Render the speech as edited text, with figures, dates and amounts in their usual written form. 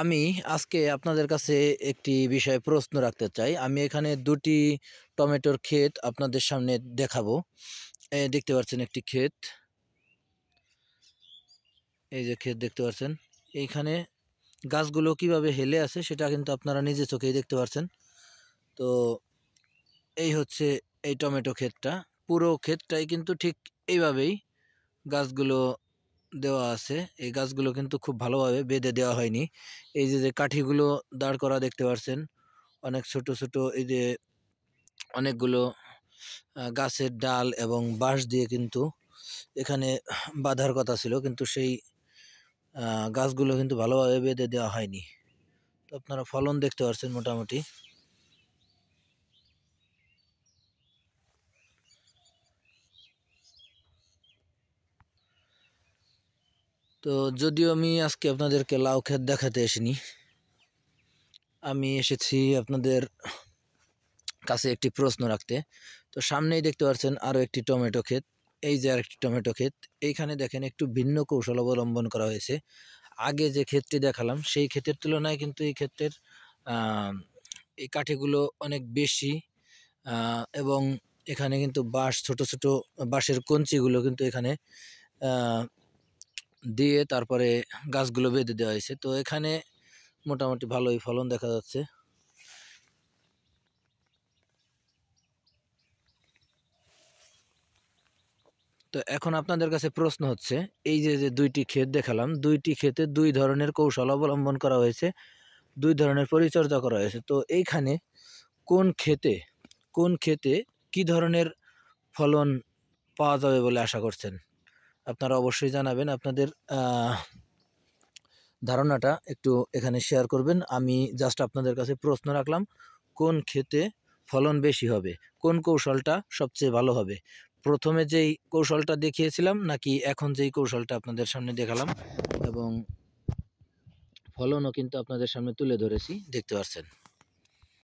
আমি আজকে আপনাদের কাছে একটি বিষয়ে প্রশ্ন রাখতে চাই। আমি এখানে ২টি টমেটোর ক্ষেত আপনাদের সামনে দেখাবো। দেখতে পাচ্ছেন একটি ক্ষেত। এই যে ক্ষেত দেখতে পাচ্ছেন। এইখানে গাছগুলো কিভাবে হেলে আছে সেটা কিন্তু আপনারা নিজে চোখেই দেখতে পাচ্ছেন। তো এই হচ্ছে এই টমেটো ক্ষেতটা। পুরো ক্ষেতটাই কিন্তু ঠিক এইভাবেই গাছগুলো দেওয়া আছে। এই গাছগুলো কিন্তু খুব ভালোভাবে বেঁধে দেওয়া হয়নি। এই যে কাঠিগুলো দাঁড় করা দেখতে পাচ্ছেন। অনেক ছোট, ছোট এই যে অনেকগুলো গাছের ডাল এবং বাঁশ দিয়ে কিন্তু এখানে বাঁধার কথা ছিল, কিন্তু সেই গাছগুলো কিন্তু ভালোভাবে বেঁধে দেওয়া হয়নি। তো আপনারা ফলন দেখতে পাচ্ছেন মোটামুটি। তো যদিও আমি আজকে আপনাদেরকে লাউ ক্ষেত দেখাতে আসিনি, আমি এসেছি আপনাদের কাছে একটি প্রশ্ন রাখতে। তো সামনেই দেখতে পাচ্ছেন আরও একটি টমেটো ক্ষেত। এই যে আরেকটি টমেটো ক্ষেত। এইখানে দেখেন একটু ভিন্ন কৌশল অবলম্বন করা হয়েছে। আগে যে ক্ষেতটি দেখালাম সেই ক্ষেতের তুলনায় কিন্তু এই ক্ষেতের এই কাঠিগুলো অনেক বেশি, এবং এখানে কিন্তু বাঁশ, ছোট ছোট বাঁশের কঞ্চিগুলো কিন্তু এখানে দিয়ে তারপরে গাছগুলো বেঁধে দেওয়া হয়েছে। তো এখানে মোটামুটি ভালোই ফলন দেখা যাচ্ছে। তো এখন আপনাদের কাছে প্রশ্ন হচ্ছে, এই যে ২টি ক্ষেত দেখালাম, ২টি ক্ষেতে ২ ধরনের কৌশল অবলম্বন করা হয়েছে, ২ ধরনের পরিচর্যা করা হয়েছে। তো এইখানে কোন ক্ষেতে কি ধরনের ফলন পাওয়া যাবে বলে আশা করছেন? আপনারা অবশ্যই জানাবেন। আপনাদের ধারণাটা একটু এখানে শেয়ার করবেন। আমি জাস্ট আপনাদের কাছে প্রশ্ন রাখলাম, কোন ক্ষেতে ফলন বেশি হবে, কোন কৌশলটা সবচেয়ে ভালো হবে? প্রথমে যেই কৌশলটা দেখিয়েছিলাম নাকি এখন যেই কৌশলটা আপনাদের সামনে দেখালাম, এবং ফলনও কিন্তু আপনাদের সামনে তুলে ধরেছি, দেখতে পাচ্ছেন।